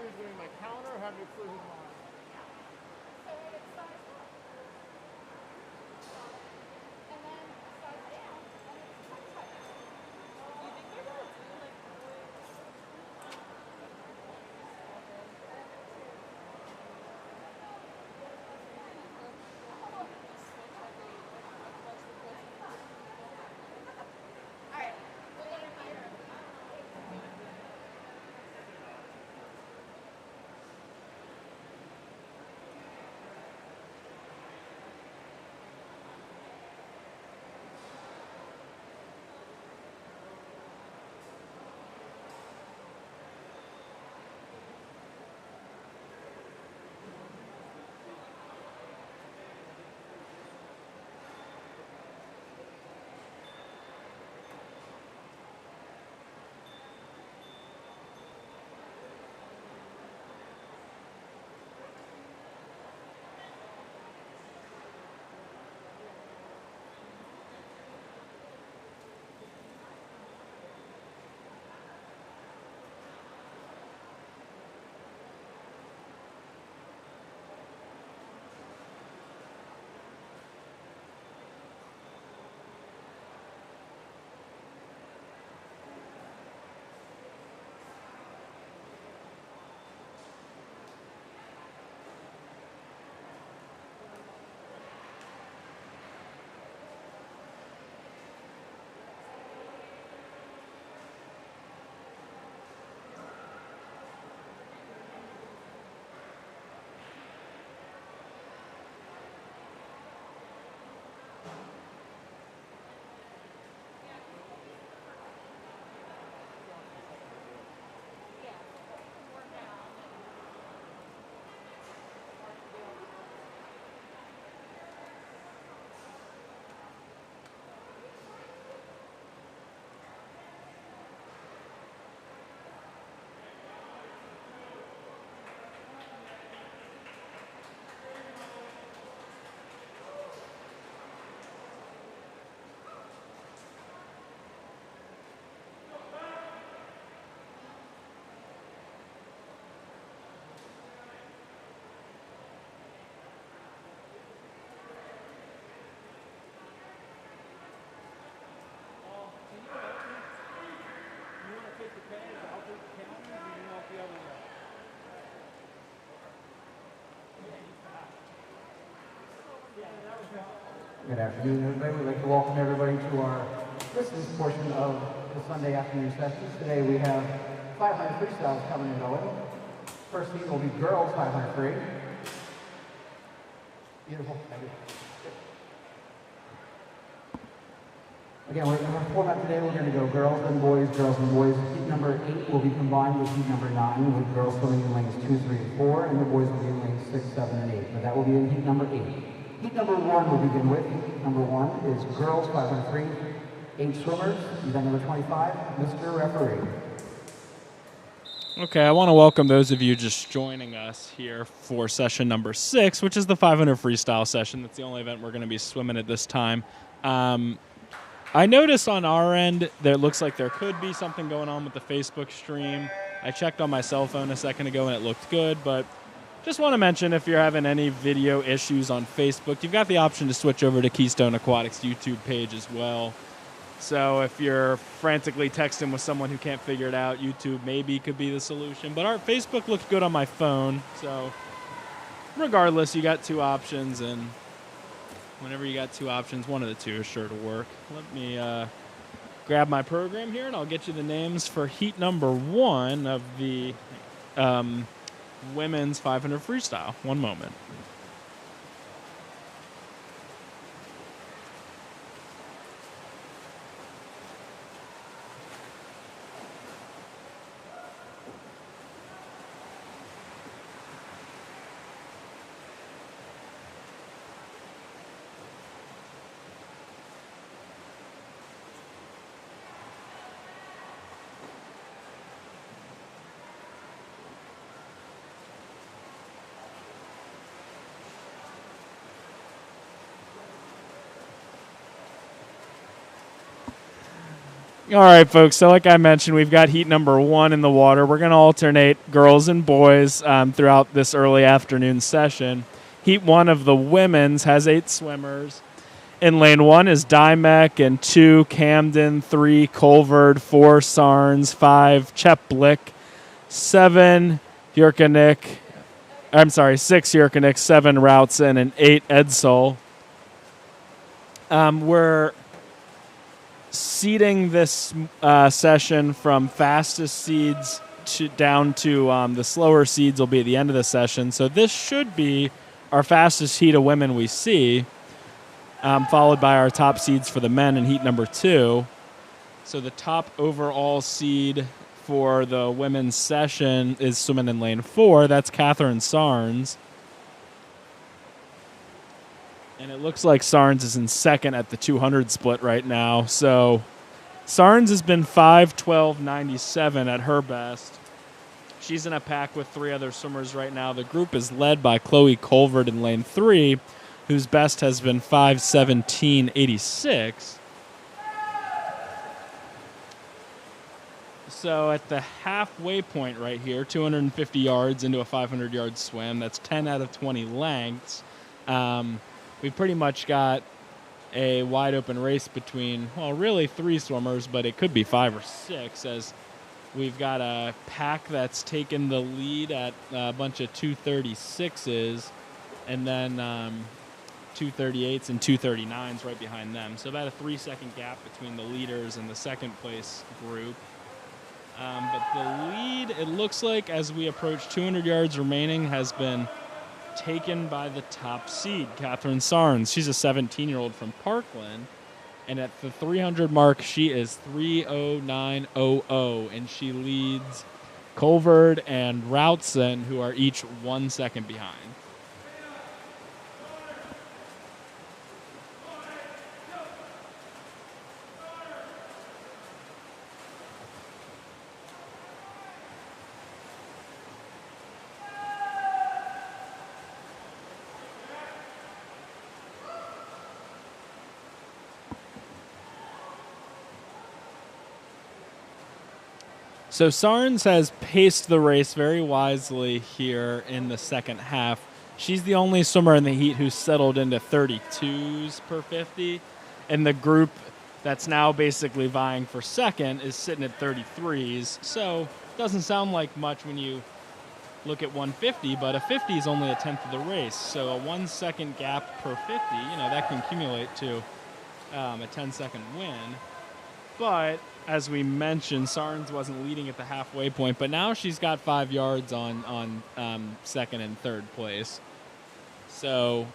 you're doing my counter or have your food in mind? So it's sized up. And then size down, and it's tuck tuck. Do you think they're gonna do like Alright, we'll let it higher. You want to take the pay? I'll take the counter. You can walk the other way. Good afternoon, everybody. We'd like to welcome everybody to our business portion of the Sunday afternoon sessions. Today we have 500 freestyles coming and going. First heat will be girls 500 free. Beautiful. Thank you. Again, we're in our format today. We're going to go girls and boys, girls and boys. Heat number 8 will be combined with heat number 9, with girls swimming in lanes 2, 3, and 4, and the boys will be in lanes 6, 7, and 8. But that will be in heat number 8. Heat number 1 will begin with. Heat number 1 is girls 500 free, 8 swimmers. Event number 25, Mr. Referee. Okay, I want to welcome those of you just joining us here for session number 6, which is the 500 freestyle session. That's the only event we're going to be swimming at this time. I noticed on our end that it looks like there could be something going on with the Facebook stream. I checked on my cell phone a second ago and it looked good, but just want to mention if you're having any video issues on Facebook, you've got the option to switch over to Keystone Aquatics YouTube page as well. So if you're frantically texting with someone who can't figure it out, YouTube maybe could be the solution. But our Facebook looked good on my phone, so regardless, you got two options, and whenever you got two options, one of the two is sure to work. Let me grab my program here, and I'll get you the names for heat number 1 of the women's 500 freestyle. One moment. All right, folks. So like I mentioned, we've got heat number 1 in the water. We're going to alternate girls and boys throughout this early afternoon session. Heat 1 of the women's has 8 swimmers. In lane 1 is Dymek, and 2 Camden, 3 Colvard, 4 Sarns, 5 Cheplik, 7 Jurkanik. I'm sorry, 6 Jurkanik, 7 Routson, and 8 Edsel. We're seeding this session from fastest seeds down to the slower seeds will be at the end of the session. So this should be our fastest heat of women we see, followed by our top seeds for the men in heat number 2. So the top overall seed for the women's session is swimming in lane 4. That's Catherine Sarns. And it looks like Sarns is in second at the 200 split right now. So Sarns has been 5:12.97 at her best. She's in a pack with 3 other swimmers right now. The group is led by Chloe Colvard in lane 3, whose best has been 5:17.86. So at the halfway point right here, 250 yards into a 500-yard swim, that's 10 out of 20 lengths. We've pretty much got a wide-open race between, well, really 3 swimmers, but it could be 5 or 6, as we've got a pack that's taken the lead at a bunch of 236s, and then 238s and 239s right behind them. So about a 3-second gap between the leaders and the second-place group. But the lead, it looks like, as we approach 200 yards remaining, has been taken by the top seed, Catherine Sarns. She's a 17-year-old from Parkland, and at the 300 mark, she is 3:09.00, and she leads Colvard and Routson, who are each 1 second behind. So Sarns has paced the race very wisely here in the second half. She's the only swimmer in the heat who's settled into 32s per 50, and the group that's now basically vying for second is sitting at 33s. So it doesn't sound like much when you look at 150, but a 50 is only a tenth of the race. So a 1 second gap per 50, that can accumulate to a 10-second win. But as we mentioned, Sarns wasn't leading at the halfway point, but now she's got 5 yards on second and third place. So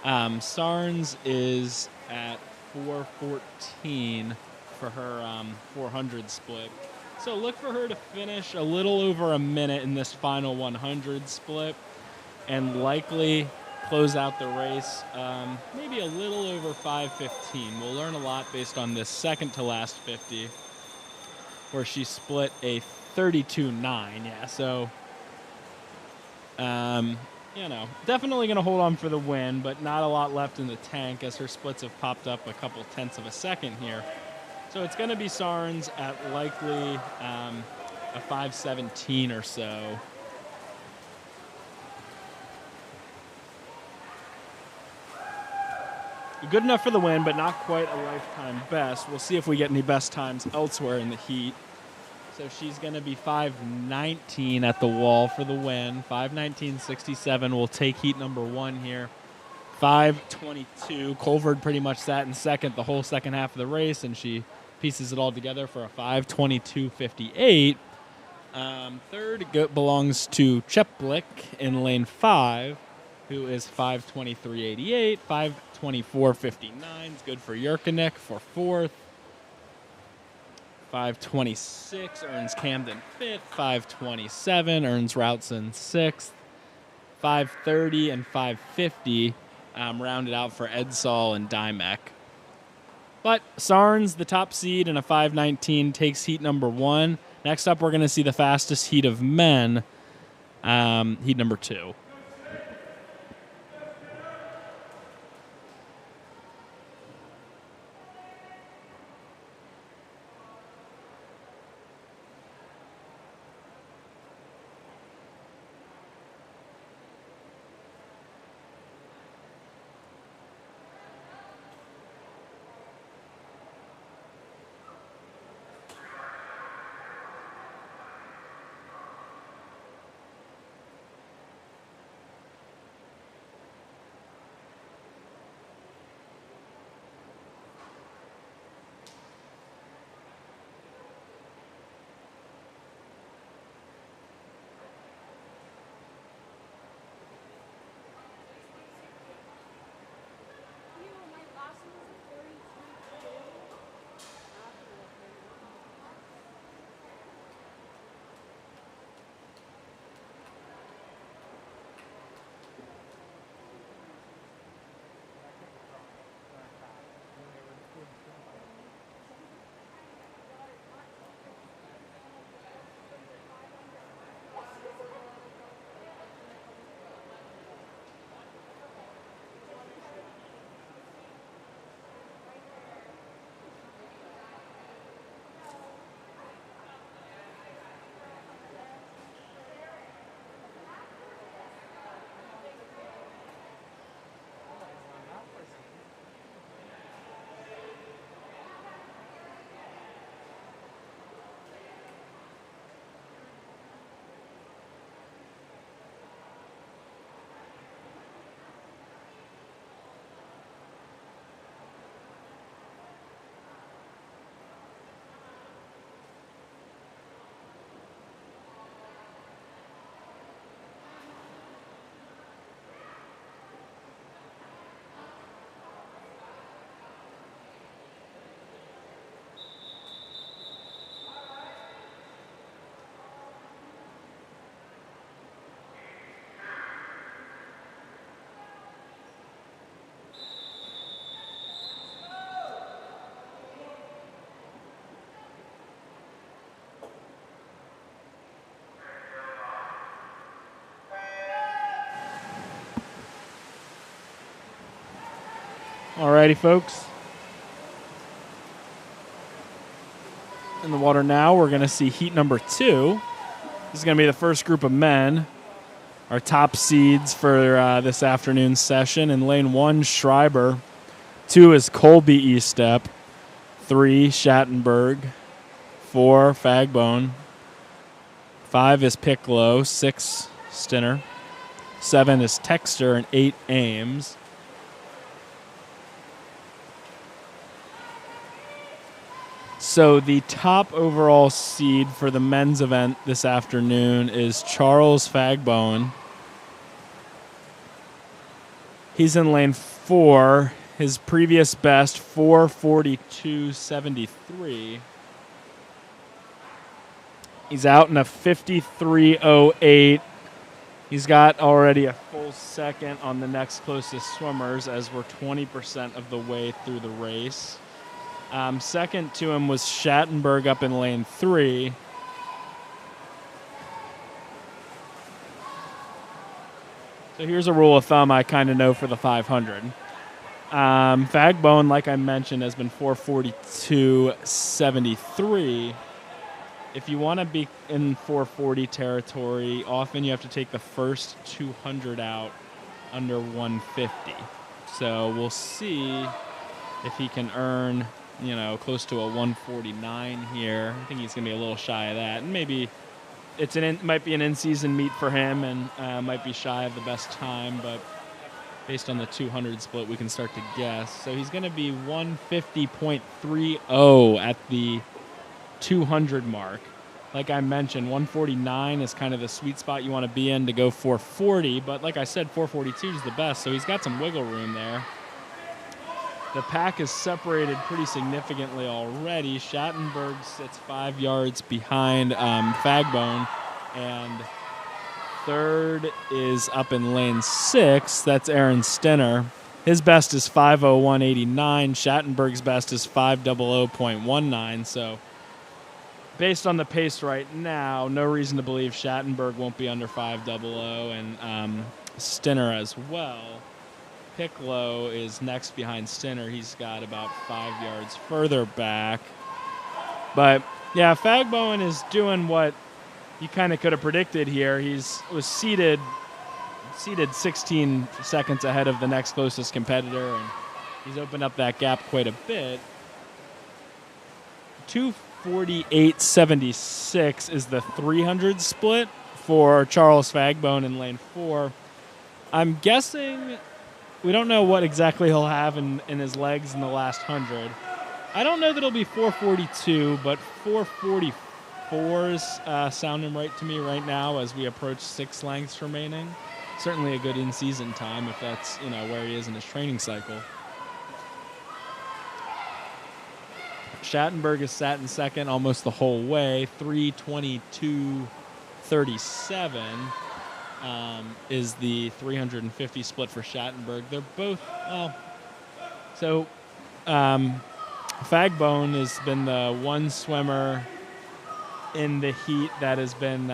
Sarns is at 4:14 for her 400 split. So look for her to finish a little over a minute in this final 100 split, and likely close out the race maybe a little over 5:15. We'll learn a lot based on this second to last 50, where she split a 32.9. Yeah, so definitely going to hold on for the win, but not a lot left in the tank as her splits have popped up a couple tenths of a second here. So it's going to be Sarns at likely a 5:17 or so. Good enough for the win, but not quite a lifetime best. We'll see if we get any best times elsewhere in the heat. So she's going to be 5:19 at the wall for the win. 5:19.67 will take heat number 1 here. 5:22. Colvard pretty much sat in second the whole second half of the race, and she pieces it all together for a 5:22.58. Third belongs to Cheplik in lane 5, who is 5:23.88. 5:24.59 is good for Jurkanik for fourth. 5:26 earns Camden fifth. 5:27 earns Routson sixth. 5:30 and 5:50 rounded out for Edsel and Dymek. But Sarns, the top seed in a 5:19, takes heat number 1. Next up, we're going to see the fastest heat of men, heat number 2. Alrighty, folks. In the water now, we're going to see heat number 2. This is going to be the first group of men. Our top seeds for this afternoon's session. In lane 1, Schreiber. 2 is Colby Estep. 3, Schattenberg. 4, Fagbone. 5 is Piccolo. 6, Stinner. 7 is Texter, and 8, Ames. So the top overall seed for the men's event this afternoon is Charles Fagbone. He's in lane 4. His previous best, 4:42.73. He's out in a 53.08. He's got already a full second on the next closest swimmers, as we're 20% of the way through the race. Second to him was Schattenberg up in lane 3. So here's a rule of thumb I kind of know for the 500. Fagbone, like I mentioned, has been 4:42.73. If you want to be in 440 territory, often you have to take the first 200 out under 150. So we'll see if he can earn, close to a 149 here. I think he's going to be a little shy of that. And maybe it might be an in-season meet for him and might be shy of the best time, but based on the 200 split, we can start to guess. So he's going to be 150.30 at the 200 mark. Like I mentioned, 149 is kind of the sweet spot you want to be in to go 440, but like I said, 442 is the best, so he's got some wiggle room there. The pack is separated pretty significantly already. Schattenberg sits 5 yards behind Fagbone, and third is up in lane 6. That's Aaron Stinner. His best is 5:01.89. Schattenberg's best is 5:00.19. So based on the pace right now, no reason to believe Schattenberg won't be under 5:00, and Stinner as well. Piccolo is next behind Stinner. He's got about 5 yards further back. But, yeah, Fagbone is doing what you kind of could have predicted here. He was seated 16 seconds ahead of the next closest competitor, and he's opened up that gap quite a bit. 2:48.76 is the 300 split for Charles Fagbone in lane 4. I'm guessing we don't know what exactly he'll have in his legs in the last 100. I don't know that it'll be 4:42, but 4:44's sounding right to me right now as we approach 6 lengths remaining. Certainly a good in-season time if that's where he is in his training cycle. Schattenberg has sat in second almost the whole way. 3:22.37 is the 350 split for Schattenberg. They're both, Fagbone has been the one swimmer in the heat that has been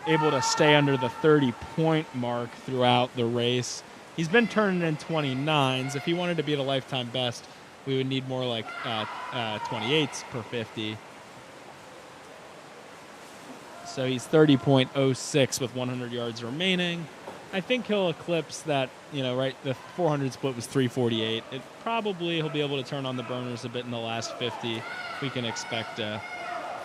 able to stay under the 30-point mark throughout the race. He's been turning in 29s. If he wanted to be at a lifetime best, we would need more like 28s per 50. So he's 30.06 with 100 yards remaining. I think he'll eclipse that, the 400 split was 3:48. He'll be able to turn on the burners a bit in the last 50. We can expect a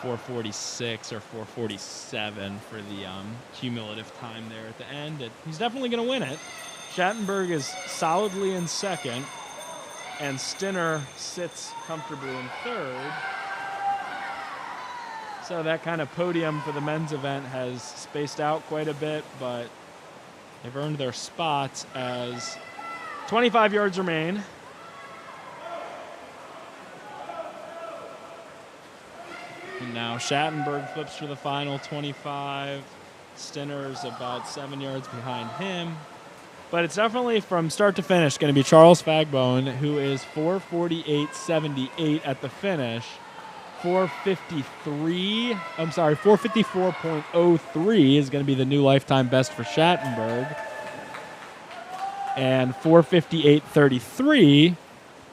4:46 or 4:47 for the cumulative time there at the end. He's definitely going to win it. Schattenberg is solidly in second, and Stinner sits comfortably in third. So that kind of podium for the men's event has spaced out quite a bit, but they've earned their spots as 25 yards remain. And now Schattenberg flips for the final 25. Stinner's about 7 yards behind him. But it's definitely from start to finish going to be Charles Fagbone, who is 4:48.78 at the finish. 4:54.03 is going to be the new lifetime best for Schattenberg. And 4:58.33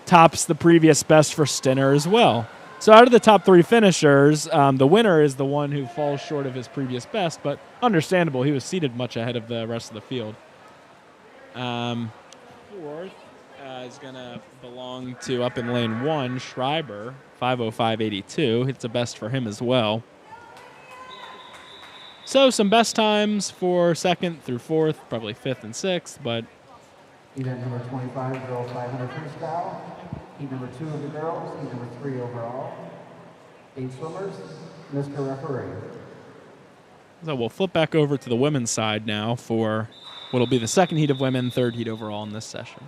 tops the previous best for Stinner as well. So out of the top 3 finishers, the winner is the one who falls short of his previous best, but understandable. He was seated much ahead of the rest of the field. Fourth is going to belong to up in lane 1, Schreiber, 5:05.82. It's a best for him as well. So some best times for 2nd through 4th, probably 5th and 6th, but Event number 25, girls 500 freestyle. Heat number 2 of the girls. Heat number 3 overall. 8 swimmers. Mr. Referee. so we'll flip back over to the women's side now for what will be the 2nd heat of women, 3rd heat overall in this session.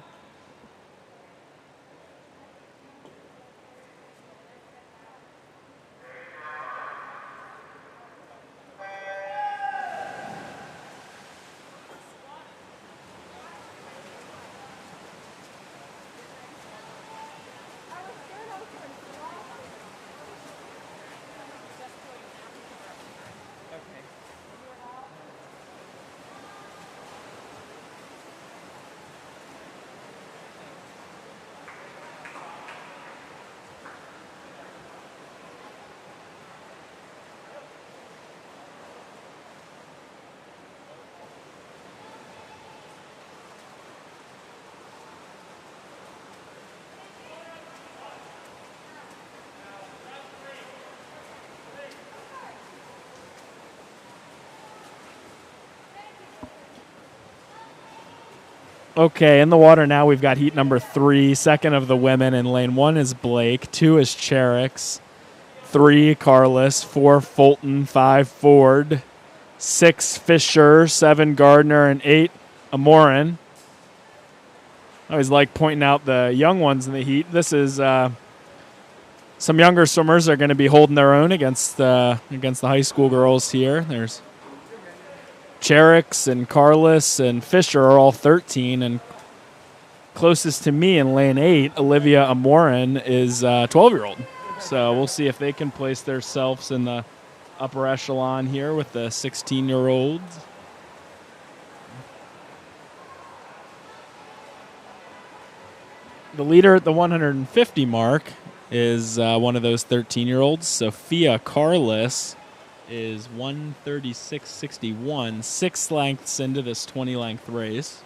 Okay, in the water now we've got heat number 3, 2nd of the women. In lane 1 is Blake, 2 is Cherix, 3 Carlos, 4 Fulton, 5 Ford, 6 Fisher, 7 Gardner, and 8 Amorin. I always like pointing out the young ones in the heat. This is some younger swimmers are going to be holding their own against the high school girls here. There's Cherix and Carlos and Fisher are all 13, and closest to me in lane 8, Olivia Amorin, is a 12-year-old. So we'll see if they can place themselves in the upper echelon here with the 16-year-olds. The leader at the 150 mark is one of those 13-year-olds, Sophia Carlos. Is 136.61, 6 lengths into this 20-length race.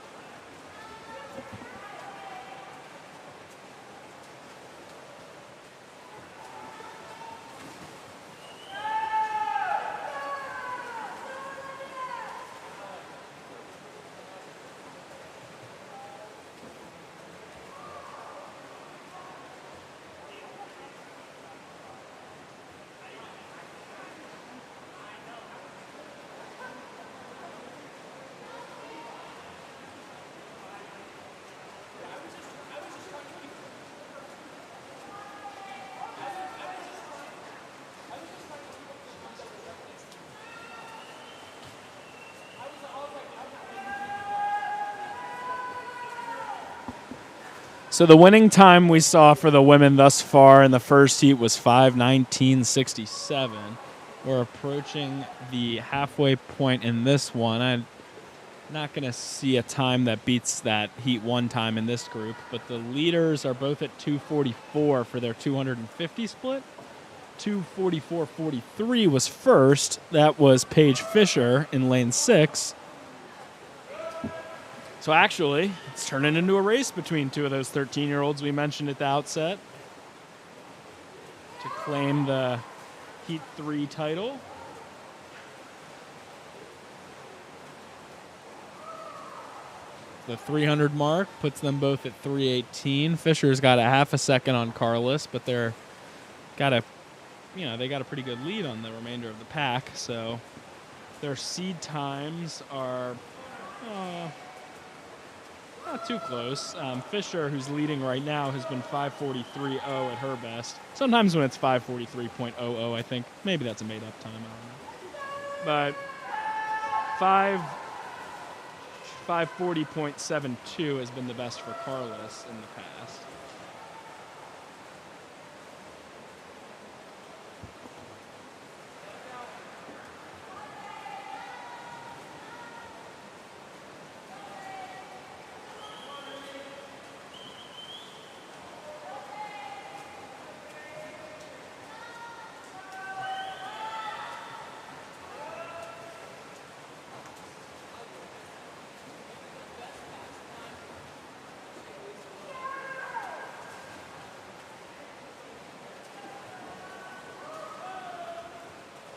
So the winning time we saw for the women thus far in the first heat was 5:19.67. We're approaching the halfway point in this one. I'm not going to see a time that beats that heat 1 time in this group, but the leaders are both at 2:44 for their 250 split. 2:44.43 was first. That was Paige Fisher in lane 6. So actually, it's turning into a race between 2 of those 13-year-olds we mentioned at the outset to claim the Heat 3 title. The 300 mark puts them both at 3:18. Fisher's got a half a second on Carlos, but they got a pretty good lead on the remainder of the pack. So their seed times are not too close. Fisher, who's leading right now, has been 5:43.0 at her best. Sometimes when it's 5:43.00, I think maybe that's a made-up time. I don't know. But 5:40.72 has been the best for Carlos in the past.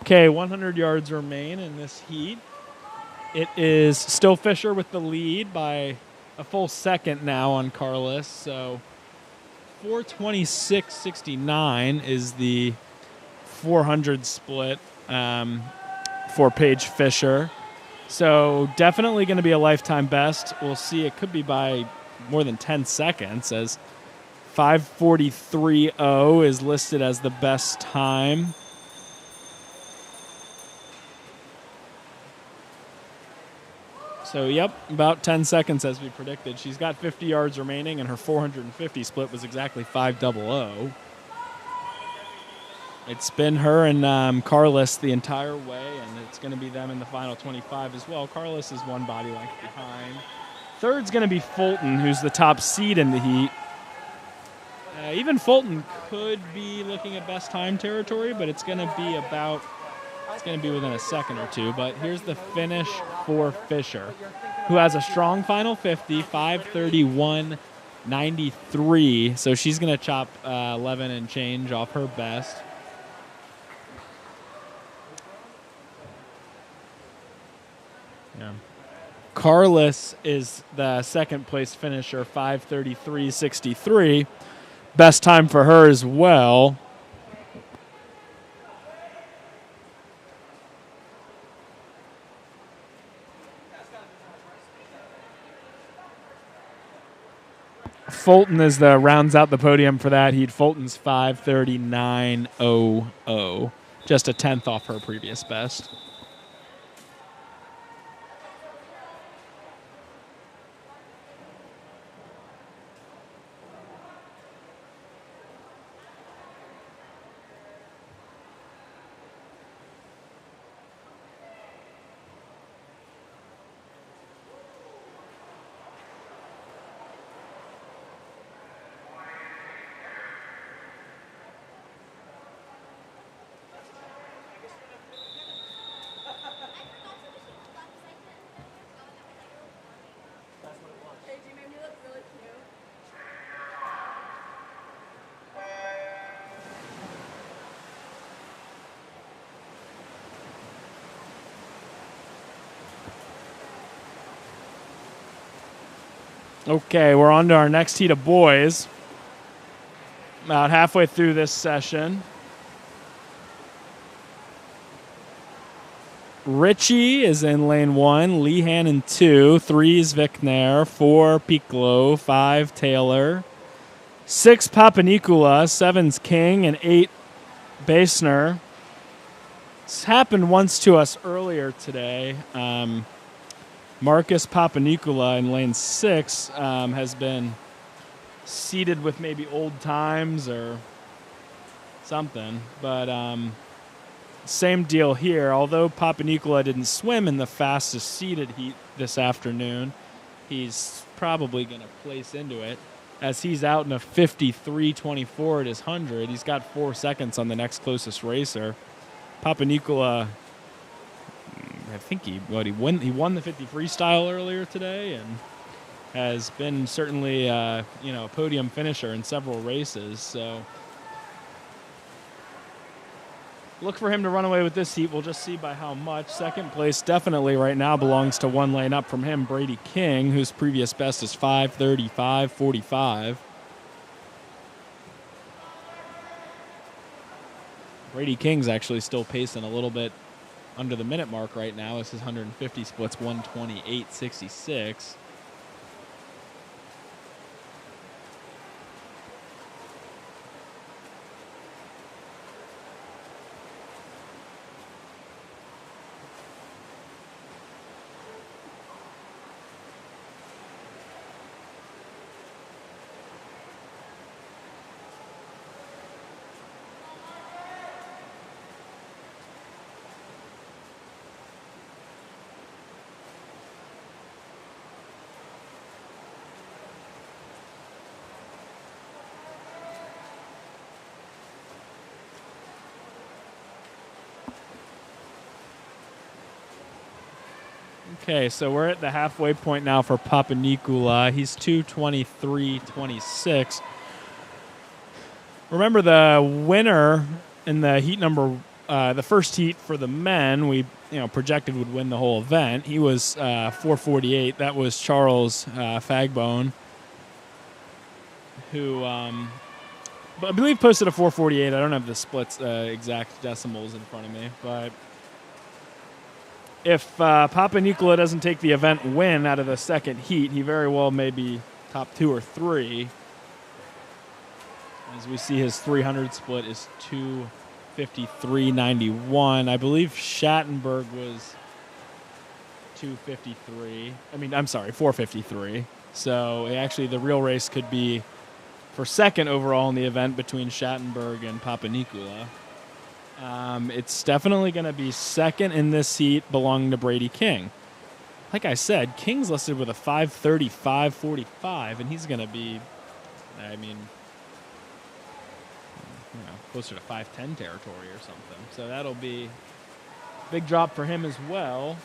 Okay, 100 yards remain in this heat. It is still Fisher with the lead by a full second now on Carlos. So 4:26.69 is the 400 split for Paige Fisher. So definitely going to be a lifetime best. We'll see. It could be by more than 10 seconds, as 5:43.0 is listed as the best time. So, yep, about 10 seconds as we predicted. She's got 50 yards remaining, and her 450 split was exactly 5:00. It's been her and Carlos the entire way, and it's going to be them in the final 25 as well. Carlos is one body length behind. Third's going to be Fulton, who's the top seed in the heat. Even Fulton could be looking at best time territory, but it's going to be within a second or two. But here's the finish for Fisher, who has a strong final 50, 5:31.93. So she's going to chop 11 and change off her best. Yeah. Carlos is the second place finisher, 5:33.63. Best time for her as well. Fulton is the rounds out the podium for that heat. Fulton's 5:39.00, just a tenth off her previous best. Paige, you made me look really cute. Okay, we're on to our next heat of boys. About halfway through this session. Richie is in lane 1, Lehan in 2, 3 is Vicknair, 4 Piccolo, 5 Taylor, 6 Papanicula, 7's King, and 8 Basner. This happened once to us earlier today. Marcus Papanicula in lane 6 has been seated with maybe old times or something, but same deal here. Although Papanicula didn't swim in the fastest seeded heat this afternoon, he's probably going to place into it, as he's out in a 53.24 at his 100. He's got 4 seconds on the next closest racer. Papanicula, I think he won the 50 freestyle earlier today, and has been certainly a podium finisher in several races. So look for him to run away with this heat. We'll just see by how much. Second place definitely right now belongs to one lane up from him, Brady King, whose previous best is 5:35.45. Brady King's actually still pacing a little bit under the minute mark right now, as his 150 splits 1:28.66. Okay, so we're at the halfway point now for Papanicula. He's 2:23.26. Remember, the winner in the heat number the first heat for the men, we projected would win the whole event. He was 4:48. That was Charles Fagbone, who I believe posted a 4:48. I don't have the splits exact decimals in front of me, but if Papa Nicola doesn't take the event win out of the second heat, he very well may be top 2 or 3. As we see, his 300 split is 2:53.91. I believe Schattenberg was 2:53. I'm sorry, 4:53. So actually, the real race could be for second overall in the event between Schattenberg and Papa Nicola. It's definitely going to be second in this heat belonging to Brady King. Like I said, King's listed with a 5:35.45, and he's going to be, closer to 5:10 territory or something. So that'll be a big drop for him as well.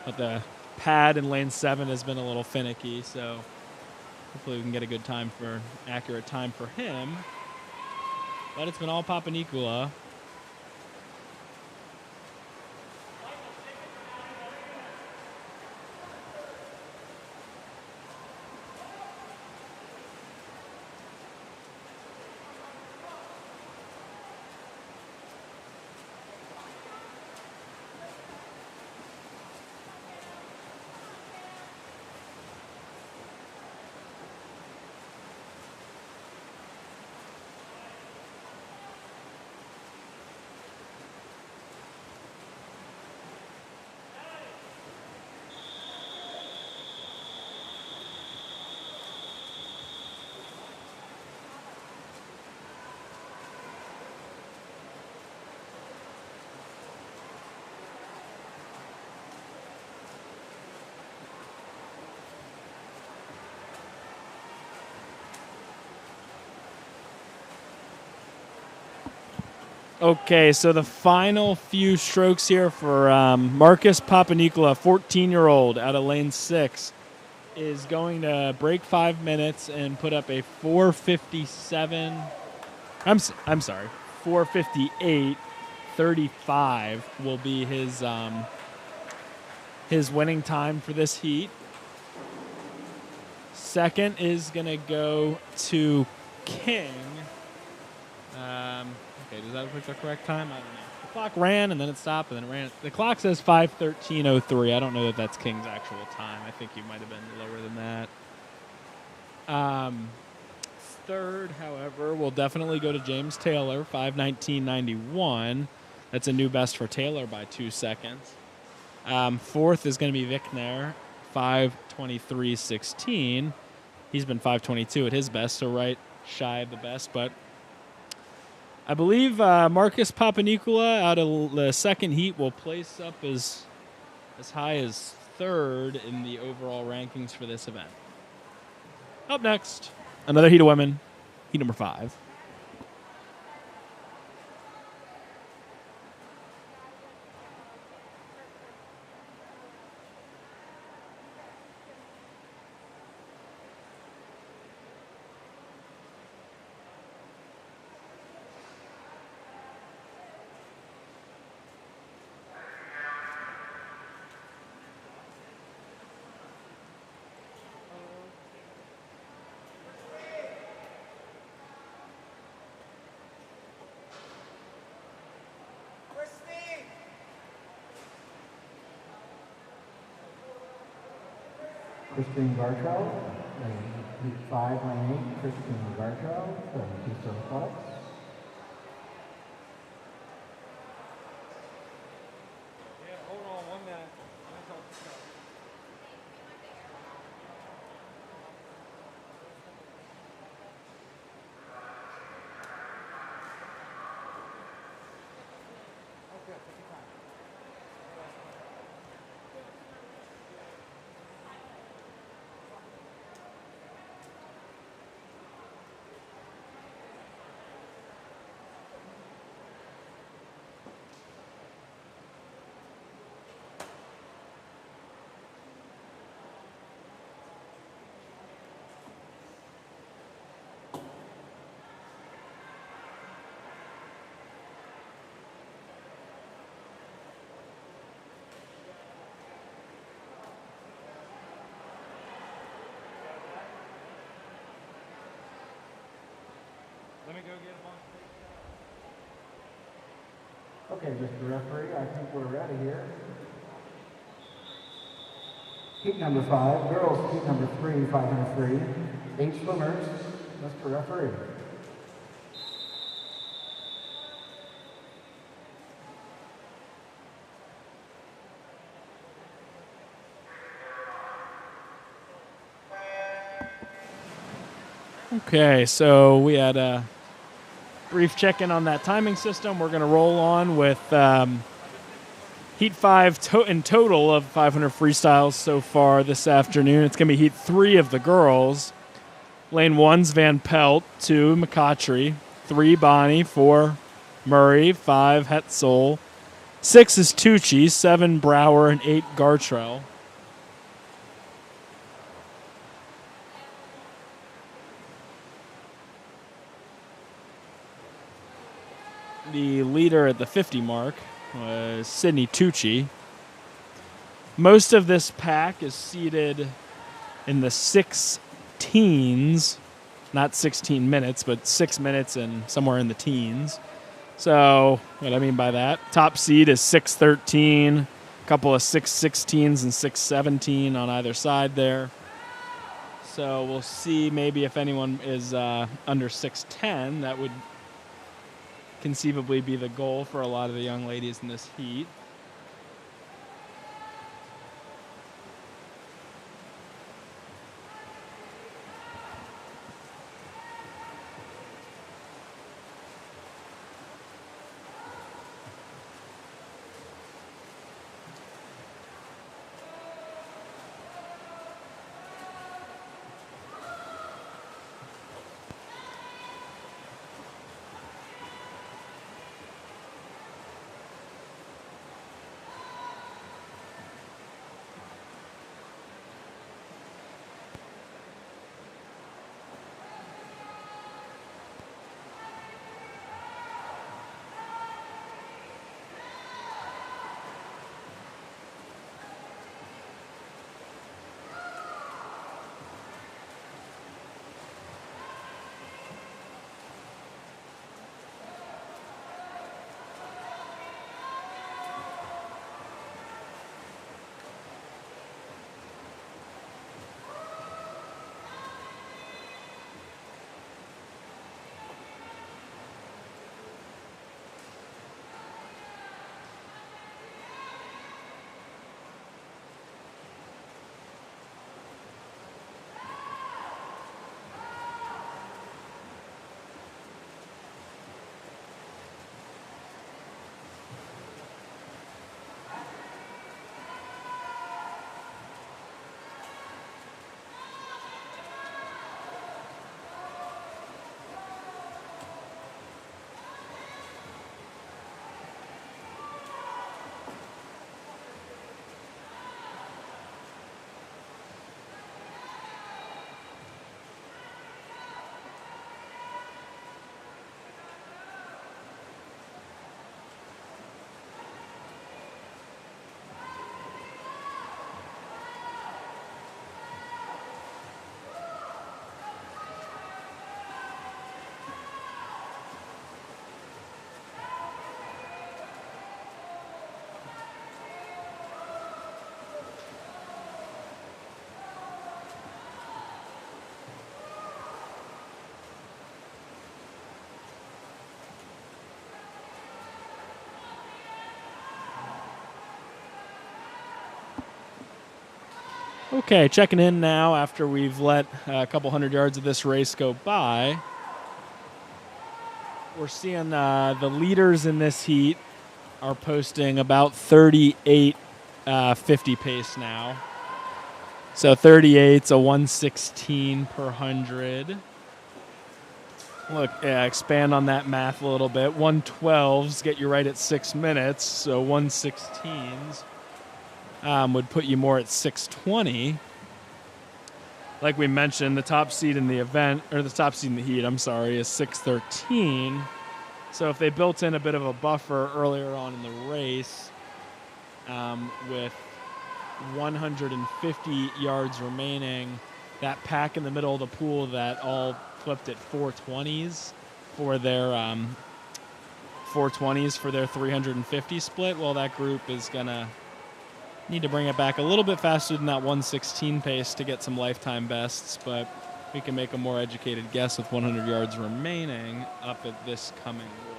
But the pad in lane 7 has been a little finicky, so hopefully we can get a good accurate time for him. But it's been all Papa Nicola. Okay, so the final few strokes here for Marcus Papanicolaou, 14-year-old out of lane 6, is going to break 5 minutes and put up a 4:57. I'm sorry, 4:58.35 will be his winning time for this heat. Second is going to go to King. Okay, does that look like the correct time? I don't know. The clock ran, and then it stopped, and then it ran. The clock says 5:13.03. I don't know that that's King's actual time. I think he might have been lower than that. Third, however, will definitely go to James Taylor, 5:19.91. That's a new best for Taylor by 2 seconds. Fourth is going to be Vic Nair, 5:23.16. He's been 5:22 at his best, so right shy of the best, but I believe Marcus Papanicolaou out of the second heat will place up as high as third in the overall rankings for this event. Up next, another heat of women, heat number 5. Christine Gartrell, lane 5, lane 8, Christine Gartrell from Keystone Athletics. Yeah, hold on 1 minute. Okay, take your time. Okay, Mr. Referee, I think we're ready here. Heat number 5, girls heat number 3, 500 free. 8 swimmers, Mr. Referee. Okay, so we had a brief check-in on that timing system. We're going to roll on with Heat 5 in total of 500 freestyles so far this afternoon. It's going to be Heat 3 of the girls. Lane 1's Van Pelt, 2 McCautry, 3 Bonnie, 4 Murray, 5 Hetzel, 6 is Tucci, 7 Brower, and 8 Gartrell. The leader at the 50 mark was Sydney Tucci. Most of this pack is seated in the 6 teens, not 16 minutes, but 6 minutes and somewhere in the teens. So what I mean by that, top seed is 613, a couple of 616s and 617 on either side there. So we'll see maybe if anyone is under 610. That would conceivably be the goal for a lot of the young ladies in this heat. Okay, checking in now after we've let a couple hundred yards of this race go by. We're seeing the leaders in this heat are posting about 38.50 pace now. So 38's a 116 per 100. Look, expand on that math a little bit. 112s get you right at 6 minutes, so 116s would put you more at 620. Like we mentioned, the top seed in the event, or the top seed in the heat, is 613. So if they built in a bit of a buffer earlier on in the race, with 150 yards remaining, that pack in the middle of the pool that all flipped at 420s for their 420s for their 350 split. Well, that group is going to need to bring it back a little bit faster than that 116 pace to get some lifetime bests, but we can make a more educated guess with 100 yards remaining up at this coming wall.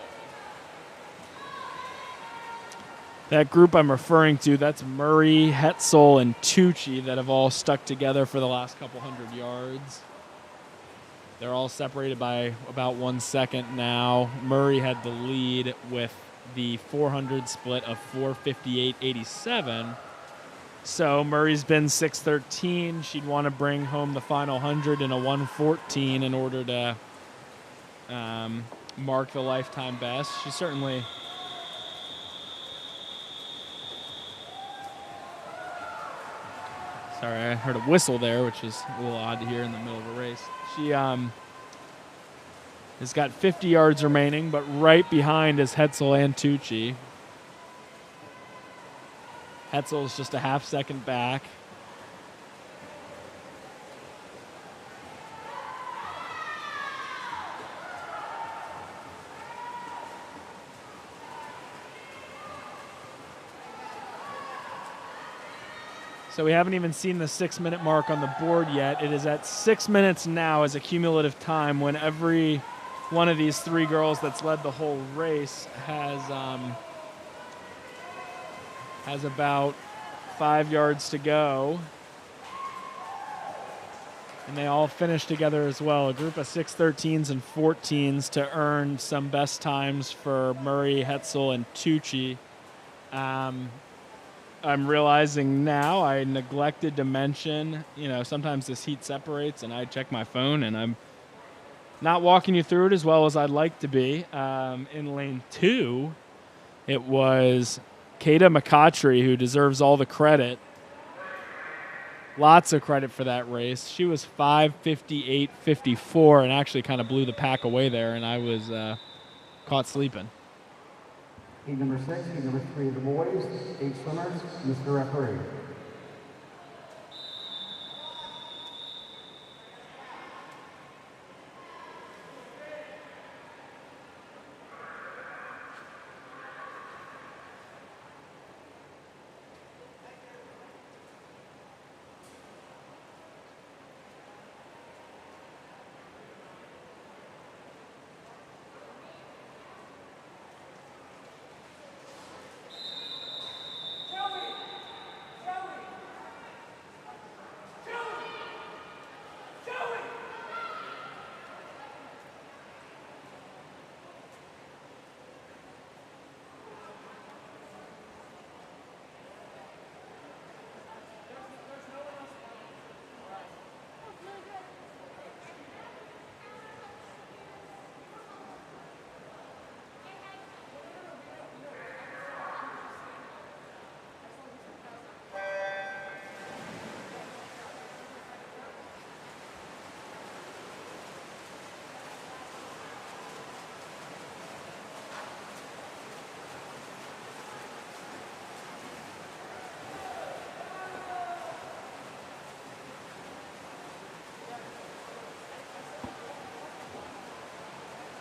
That group I'm referring to, that's Murray, Hetzel, and Tucci that have all stuck together for the last couple hundred yards. They're all separated by about 1 second now. Murray had the lead with the 400 split of 4:58.87. So Murray's been 6:13. She'd want to bring home the final 100 in a 1:14 in order to mark the lifetime best. She certainly... Sorry, I heard a whistle there, which is a little odd to hear in the middle of a race. She has got 50 yards remaining, but right behind is Hetzel and Tucci. Hetzel's just a half second back. So we haven't even seen the 6-minute mark on the board yet. It is at 6 minutes now as a cumulative time when every one of these three girls that's led the whole race has about 5 yards to go. And they all finish together as well. A group of 6:13s and 14s to earn some best times for Murray, Hetzel, and Tucci. I'm realizing now I neglected to mention, sometimes this heat separates and I check my phone and I'm not walking you through it as well as I'd like to be. In lane 2, it was Kata McCautry who deserves all the credit. Lots of credit for that race. She was 5:58.54 and actually kind of blew the pack away there, and I was caught sleeping. Heat number 6, heat number 3 of the boys, 8 swimmers, Mr. Referee.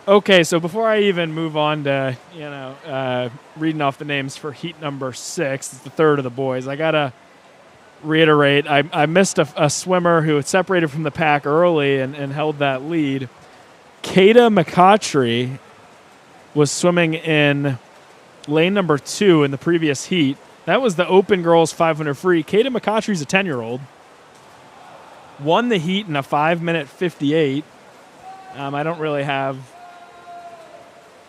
Okay, so before I even move on to, reading off the names for heat number 6, it's the third of the boys, I got to reiterate, I missed a swimmer who had separated from the pack early and held that lead. Kata McCautry was swimming in lane number 2 in the previous heat. That was the open girls 500 free. Kata McCautry's a 10-year-old. Won the heat in a 5-minute 58. I don't really have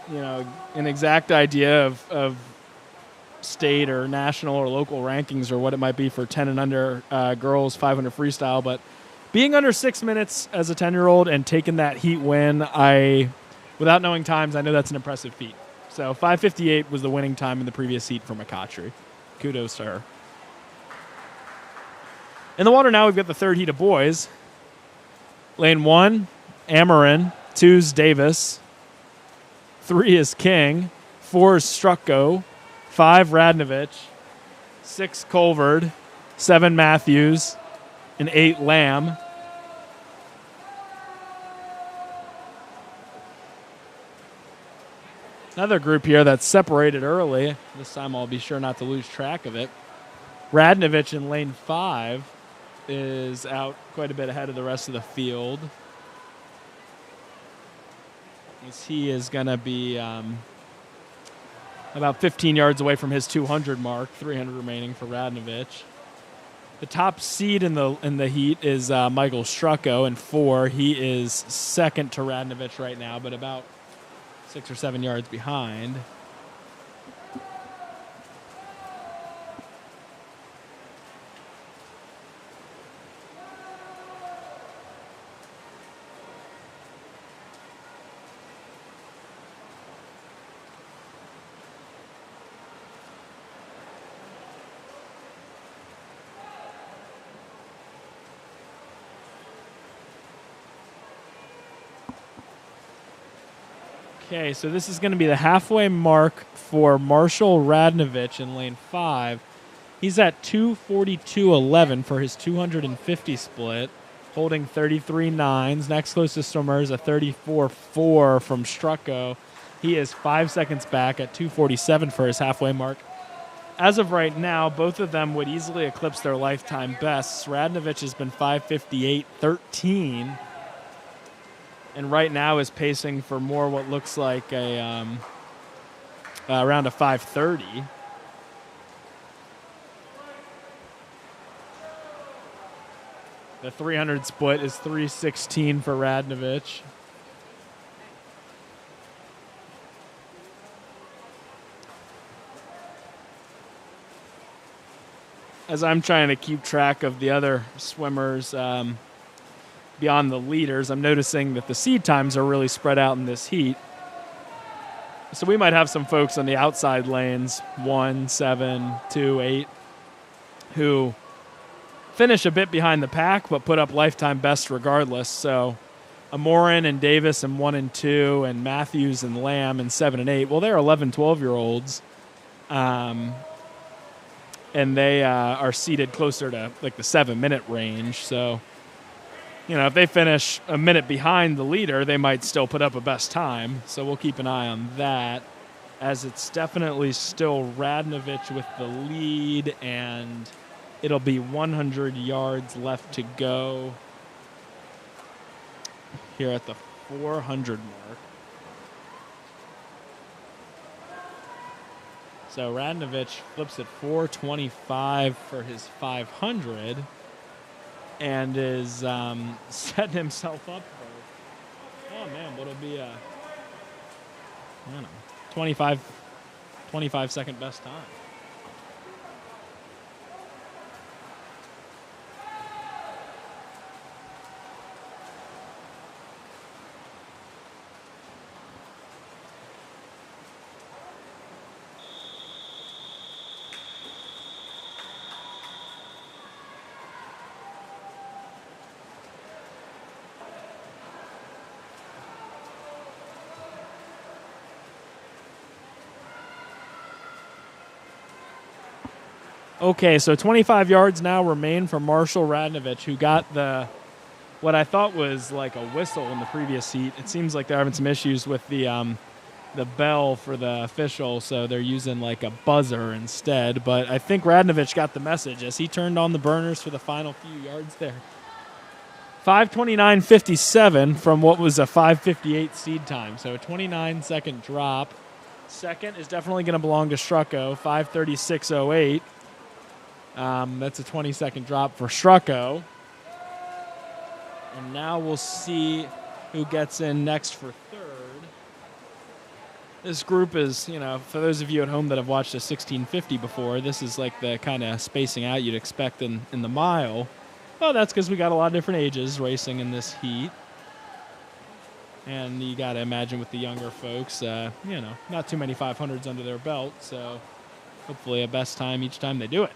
an exact idea of state or national or local rankings or what it might be for 10 and under girls 500 freestyle, but being under 6 minutes as a 10-year-old and taking that heat win, without knowing times, I know that's an impressive feat. So 5:58 was the winning time in the previous heat for McCautry. Kudos to her. In the water now, we've got the third heat of boys. Lane 1, Amarin. 2's Davis. 3 is King. 4 is Strucko. 5, Radnovich. 6, Colvard. 7, Matthews. And 8, Lamb. Another group here that's separated early. This time I'll be sure not to lose track of it. Radnovich in lane 5 is out quite a bit ahead of the rest of the field. As he is going to be about 15 yards away from his 200 mark, 300 remaining for Radnovich. The top seed in the heat is Michael Strucko in 4. He is second to Radnovich right now, but about 6 or 7 yards behind. Okay, so this is going to be the halfway mark for Marshall Radnovich in lane 5. He's at 2:42.11 for his 250 split, holding 33.9s. Next closest swimmer is a 34.4 from Strucko. He is 5 seconds back at 2:47 for his halfway mark. As of right now, both of them would easily eclipse their lifetime bests. Radnovich has been 5:58.13. And right now is pacing for more what looks like around a 5:30. The 300 split is 3:16 for Radnovich. As I'm trying to keep track of the other swimmers beyond the leaders, I'm noticing that the seed times are really spread out in this heat. So we might have some folks on the outside lanes, 1, 7, 2, 8, who finish a bit behind the pack but put up lifetime best regardless. So Amorin and Davis in 1 and 2, and Matthews and Lamb in 7 and 8. Well, they're 11, 12-year-olds. And they are seated closer to like the 7-minute range. So, you know, if they finish a minute behind the leader, they might still put up a best time. So we'll keep an eye on that, as it's definitely still Radnovich with the lead, and it'll be 100 yards left to go here at the 400 mark. So Radnovich flips at 4:25 for his 500 and is setting himself up for, oh man, what'll be a, I don't know, 25 second best time. Okay, so 25 yards now remain for Marshall Radnovich, who got what I thought was like a whistle in the previous heat. It seems like they're having some issues with the bell for the official, so they're using like a buzzer instead. But I think Radnovich got the message as he turned on the burners for the final few yards there. 5:29.57 from what was a 5:58 seed time, so a 29-second drop. Second is definitely going to belong to Strucko, 5:36.08. That's a 20-second drop for Strucko. And now we'll see who gets in next for third. This group is, you know, for those of you at home that have watched a 1650 before, this is like the kind of spacing out you'd expect in the mile. Oh, that's because we got a lot of different ages racing in this heat. And you got to imagine with the younger folks, you know, not too many 500s under their belt, so hopefully a best time each time they do it.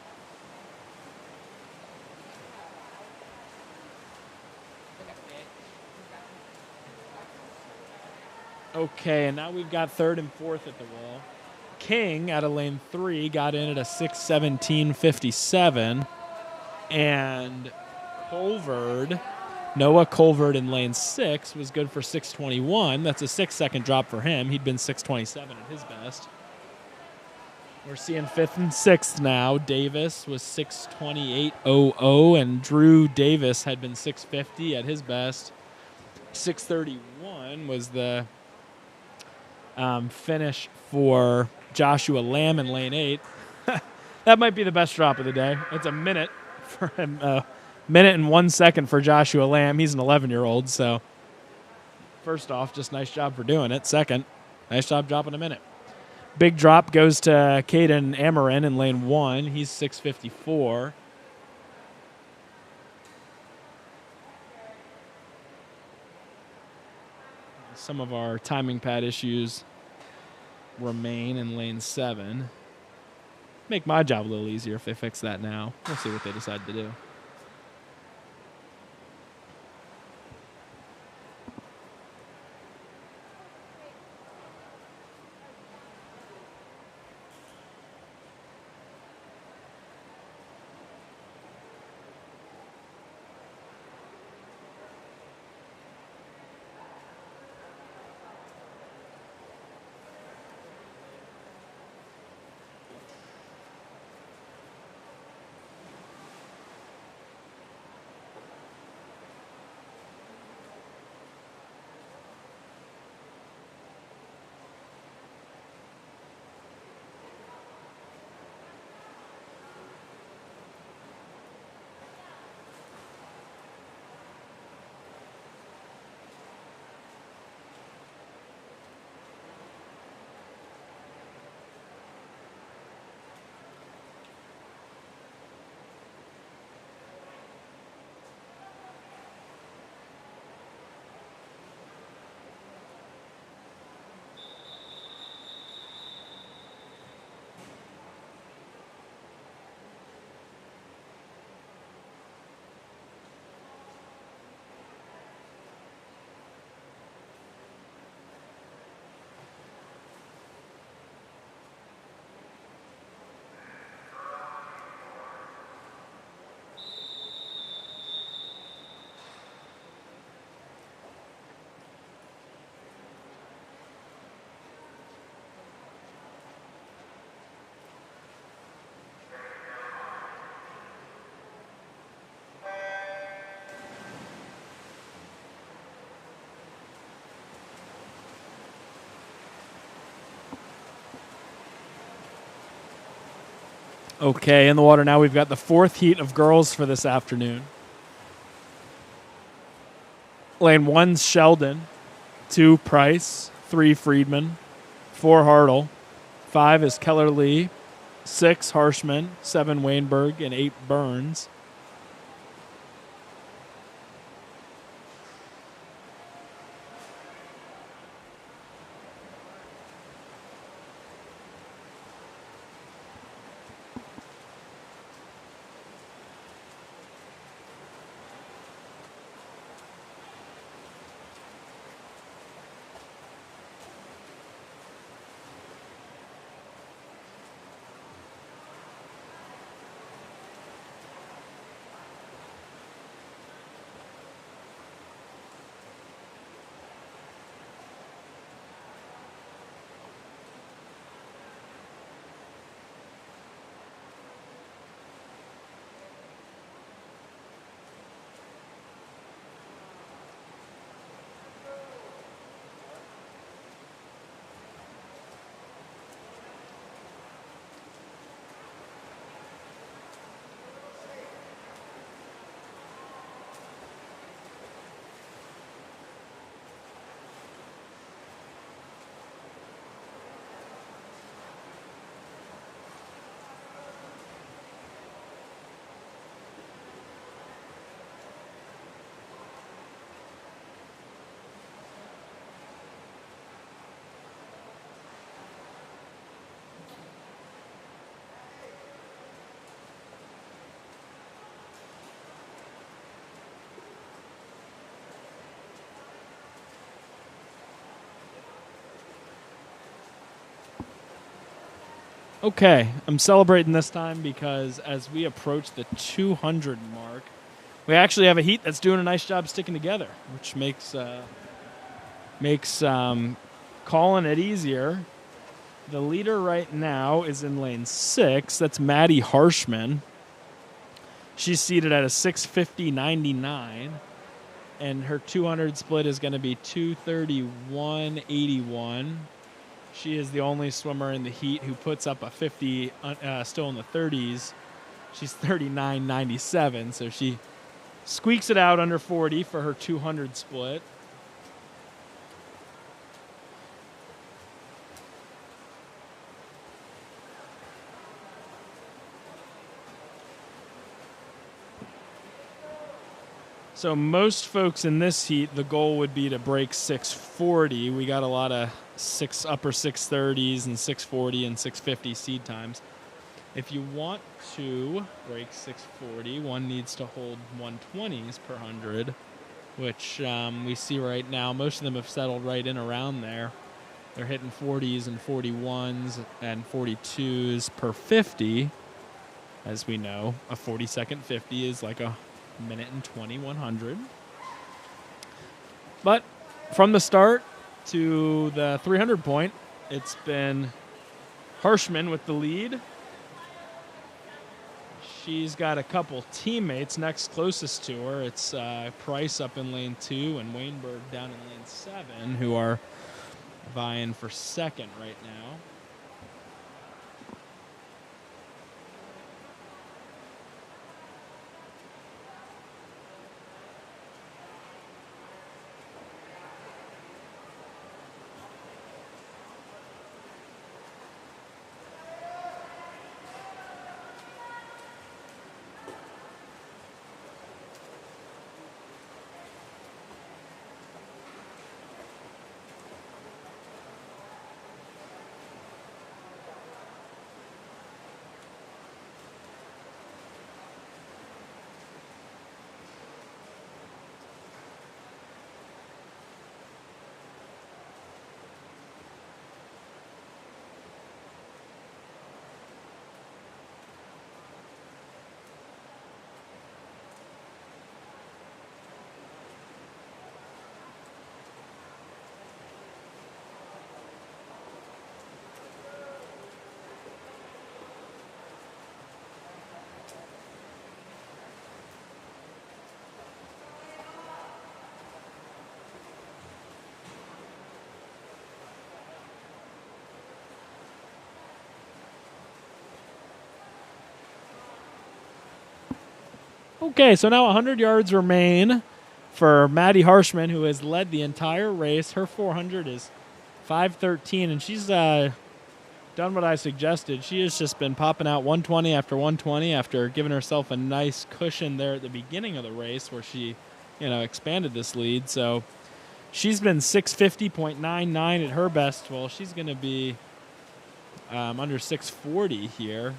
Okay, and now we've got third and fourth at the wall. King out of lane 3 got in at a 6:17.57, and Colvard Noah Colvert in lane 6 was good for 6:21. That's a 6-second drop for him. He'd been 6:27 at his best. We're seeing 5th and 6th now. Davis was 6:28.00, and Drew Davis had been 6:50 at his best. 6:31 was the finish for Joshua Lamb in lane 8. That might be the best drop of the day. It's a minute for him. Minute and 1 second for Joshua Lamb. He's an 11-year-old, so first off, just nice job for doing it. Second, nice job dropping a minute. Big drop goes to Caden Amarin in lane 1. He's 6:54. Some of our timing pad issues remain in lane 7. Make my job a little easier if they fix that now. We'll see what they decide to do. Okay, in the water now, we've got the 4th heat of girls for this afternoon. Lane 1's Sheldon, 2 Price, 3 Friedman, 4 Hartle, 5 is Keller Lee, 6 Harshman, 7 Wainberg, and 8 Burns. Okay, I'm celebrating this time because as we approach the 200 mark, we actually have a heat that's doing a nice job sticking together, which makes calling it easier. The leader right now is in lane 6. That's Maddie Harshman. She's seated at a 650.99, and her 200 split is going to be 231.81. She is the only swimmer in the heat who puts up a 50 still in the 30s. She's 39.97, so she squeaks it out under 40 for her 200 split. So most folks in this heat, the goal would be to break 640. We got a lot of upper 630s and 640 and 650 seed times. If you want to break 640, one needs to hold 120s per 100, which we see right now. Most of them have settled right in around there. They're hitting 40s and 41s and 42s per 50. As we know, a 40-second 50 is like a minute and 20 100. But from the start to the 300 point, it's been Harshman with the lead. She's got a couple teammates next closest to her. It's Price up in lane 2 and Wainberg down in lane 7, who are vying for second right now. Okay, so now 100 yards remain for Maddie Harshman, who has led the entire race. Her 400 is 5:13, and she's done what I suggested. She has just been popping out 120 after 120 after giving herself a nice cushion there at the beginning of the race where she, expanded this lead. So she's been 650.99 at her best. Well, she's going to be under 640 here.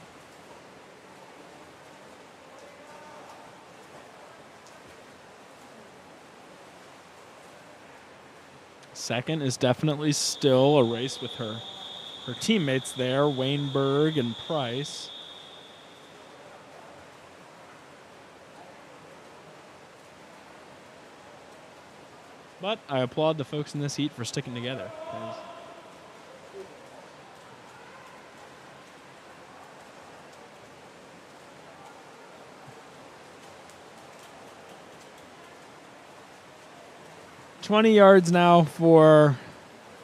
Second is definitely still a race with her teammates there, Wainberg and Price. But I applaud the folks in this heat for sticking together. 20 yards now for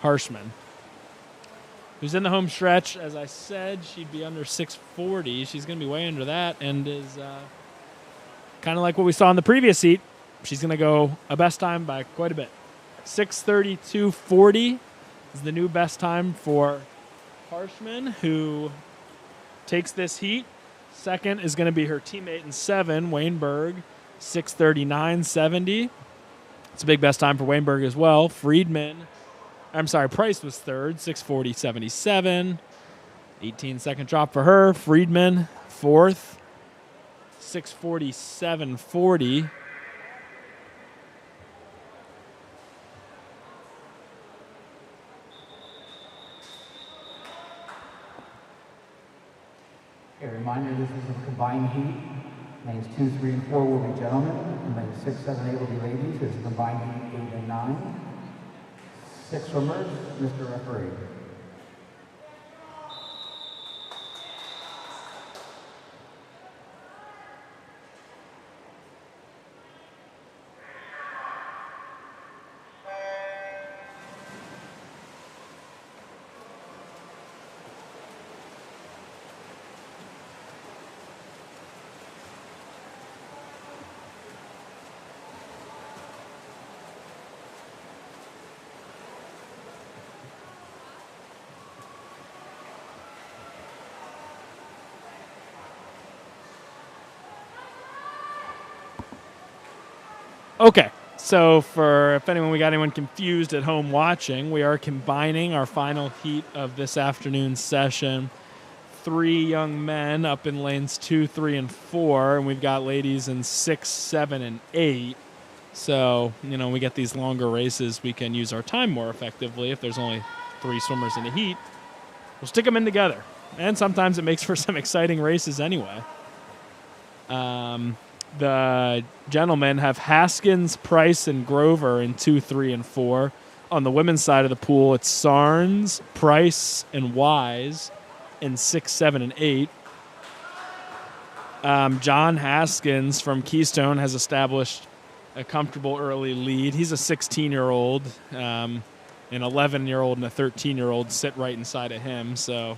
Harshman, who's in the home stretch. As I said, she'd be under 640. She's going to be way under that, and is kind of like what we saw in the previous heat. She's going to go a best time by quite a bit. 6:32.40 is the new best time for Harshman, who takes this heat. Second is going to be her teammate in 7, Wainberg, 6:39.70. It's a big best time for Wainberg as well. Price was third, 6:40.77. 18-second drop for her. Friedman, fourth, 6:47.40. A reminder, this is a combined heat. Lanes 2, 3, and 4 will be gentlemen, and lanes 6, 7, 8 will be ladies. There's a combined heat 8 and 9. 6 swimmers, Mr. Referee. Okay, so if anyone, we got anyone confused at home watching, we are combining our final heat of this afternoon's session. 3 young men up in lanes 2, 3, and 4, and we've got ladies in 6, 7, and 8. So, we get these longer races, we can use our time more effectively. If there's only 3 swimmers in a heat, we'll stick them in together. And sometimes it makes for some exciting races anyway. The gentlemen have Haskins, Price, and Grover in 2, 3, and 4. On the women's side of the pool, it's Sarnes, Price, and Wise in 6, 7, and 8. John Haskins from Keystone has established a comfortable early lead. He's a 16-year-old. An 11-year-old and a 13-year-old sit right inside of him, so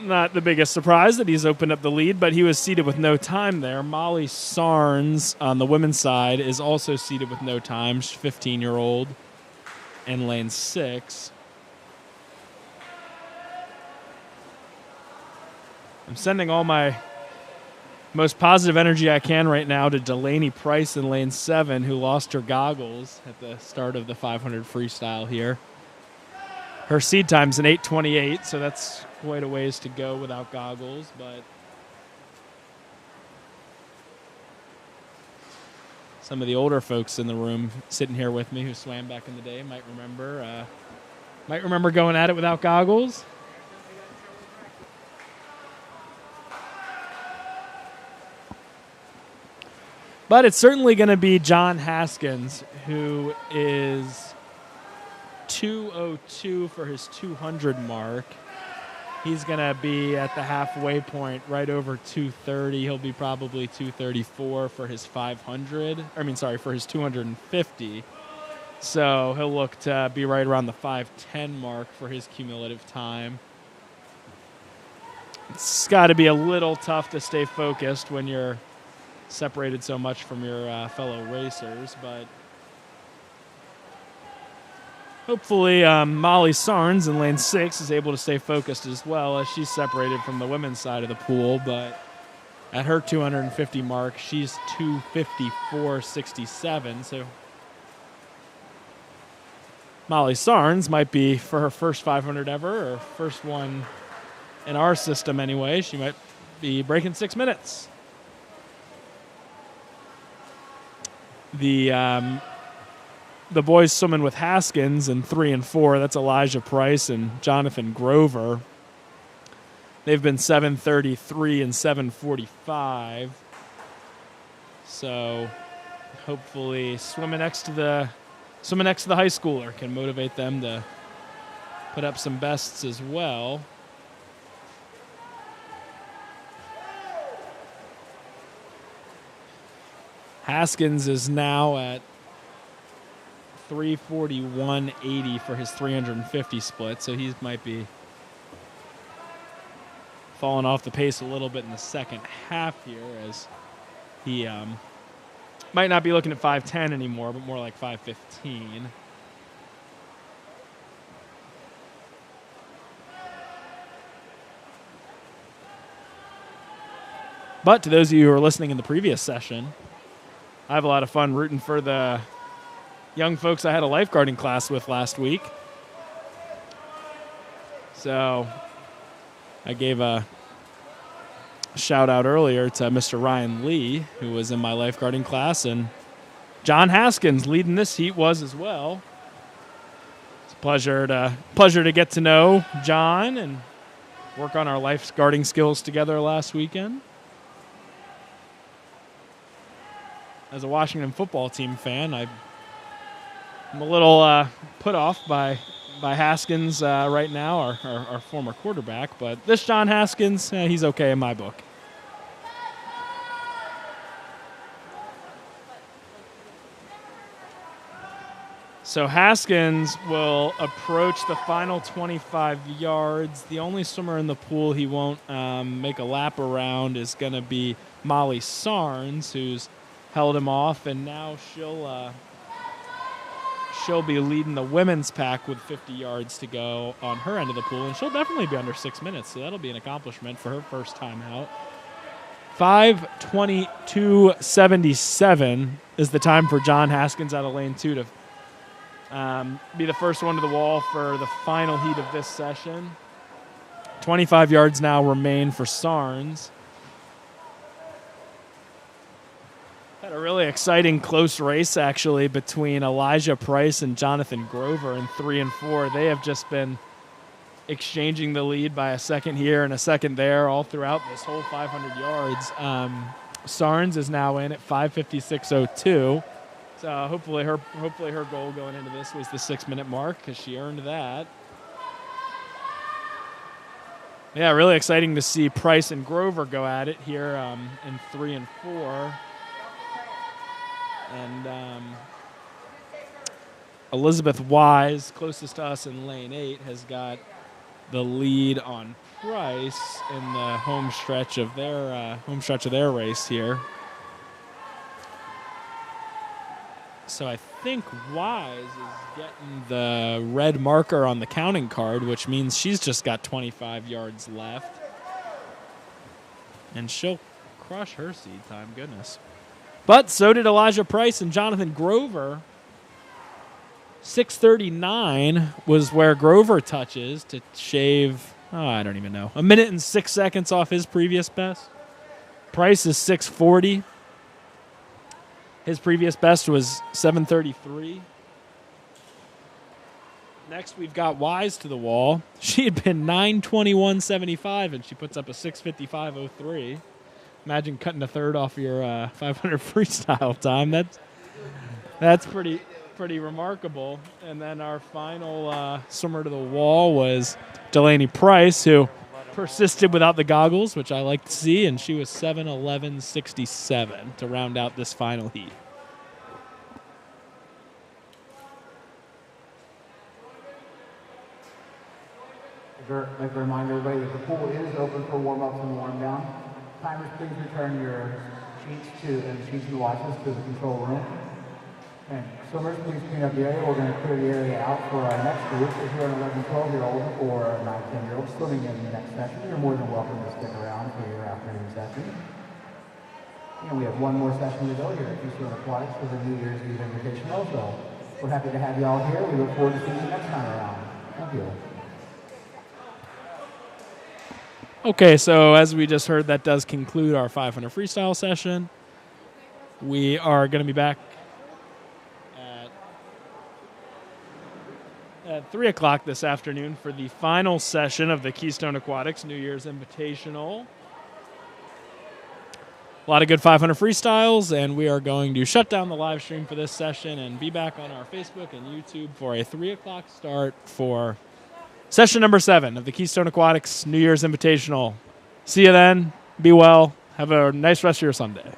not the biggest surprise that he's opened up the lead, but he was seated with no time there. Molly Sarnes on the women's side is also seated with no time. She's 15-year-old in lane 6. I'm sending all my most positive energy I can right now to Delaney Price in lane 7, who lost her goggles at the start of the 500 freestyle here. Her seed time's an 8:28, so that's quite a ways to go without goggles, but some of the older folks in the room sitting here with me who swam back in the day might remember going at it without goggles. But it's certainly going to be John Haskins, who is 2:02 for his 200 mark. He's going to be at the halfway point, right over 2:30. He'll be probably 2:34 for his 500. For his 250. So he'll look to be right around the 5:10 mark for his cumulative time. It's got to be a little tough to stay focused when you're separated so much from your fellow racers, but hopefully Molly Sarnes in lane 6 is able to stay focused as well, as she's separated from the women's side of the pool, but at her 250 mark, she's 2:54.67, so Molly Sarnes might be, for her first 500 ever, or first one in our system anyway, she might be breaking 6 minutes. The boys swimming with Haskins in 3 and 4, that's Elijah Price and Jonathan Grover. They've been 7:33 and 7:45. So hopefully swimming next to the high schooler can motivate them to put up some bests as well. Haskins is now at 3:41.80 for his 350 split, so he might be falling off the pace a little bit in the second half here, as he might not be looking at 5:10 anymore, but more like 5:15. But to those of you who are listening in the previous session, I have a lot of fun rooting for the young folks I had a lifeguarding class with last week. So I gave a shout out earlier to Mr. Ryan Lee, who was in my lifeguarding class, and John Haskins leading this heat was as well. It's a pleasure to get to know John and work on our lifeguarding skills together last weekend. As a Washington football team fan, I'm a little put off by Haskins right now, our former quarterback. But this John Haskins, he's okay in my book. So Haskins will approach the final 25 yards. The only swimmer in the pool he won't make a lap around is going to be Molly Sarnes, who's held him off, and now she'll be leading the women's pack with 50 yards to go on her end of the pool, and she'll definitely be under 6 minutes, so that'll be an accomplishment for her first time out. 5:22.77 is the time for John Haskins out of lane 2 to be the first one to the wall for the final heat of this session. 25 yards now remain for Sarnes. Had a really exciting close race, actually, between Elijah Price and Jonathan Grover in 3 and 4. They have just been exchanging the lead by a second here and a second there all throughout this whole 500 yards. Sarnes is now in at 5:56.02. So hopefully her goal going into this was the 6-minute mark, because she earned that. Yeah, really exciting to see Price and Grover go at it here in 3 and 4. And Elizabeth Wise, closest to us in lane 8, has got the lead on Price in the home stretch of their race here. So I think Wise is getting the red marker on the counting card, which means she's just got 25 yards left. And she'll crush her seed time, goodness. But so did Elijah Price and Jonathan Grover. 6:39 was where Grover touches to shave, I don't even know, 1 minute and 6 seconds off his previous best. Price is 6:40. His previous best was 7:33. Next, we've got Wise to the wall. She had been 9:21.75, and she puts up a 6:55.03. Imagine cutting a third off your 500 freestyle time. That's pretty remarkable. And then our final swimmer to the wall was Delaney Price, who persisted without the goggles, which I like to see, and she was 7:11.67 to round out this final heat. I'd like to remind everybody that the pool is open for warm-ups and warm-down. Timers, please return your sheets and watches to the control room. And swimmers, please clean up the area. We're going to clear the area out for our next group. If you're an 11, 12-year-old or a 9, 10-year-old swimming in the next session, you're more than welcome to stick around for your afternoon session. And we have one more session to go here at Keystone Aquatics for the New Year's Eve Invitational. So we're happy to have you all here. We look forward to seeing you next time around. Thank you. Okay, so as we just heard, that does conclude our 500 freestyle session. We are going to be back at 3 o'clock this afternoon for the final session of the Keystone Aquatics New Year's Invitational. A lot of good 500 freestyles, and we are going to shut down the live stream for this session and be back on our Facebook and YouTube for a 3 o'clock start for session number 7 of the Keystone Aquatics New Year's Invitational. See you then. Be well. Have a nice rest of your Sunday.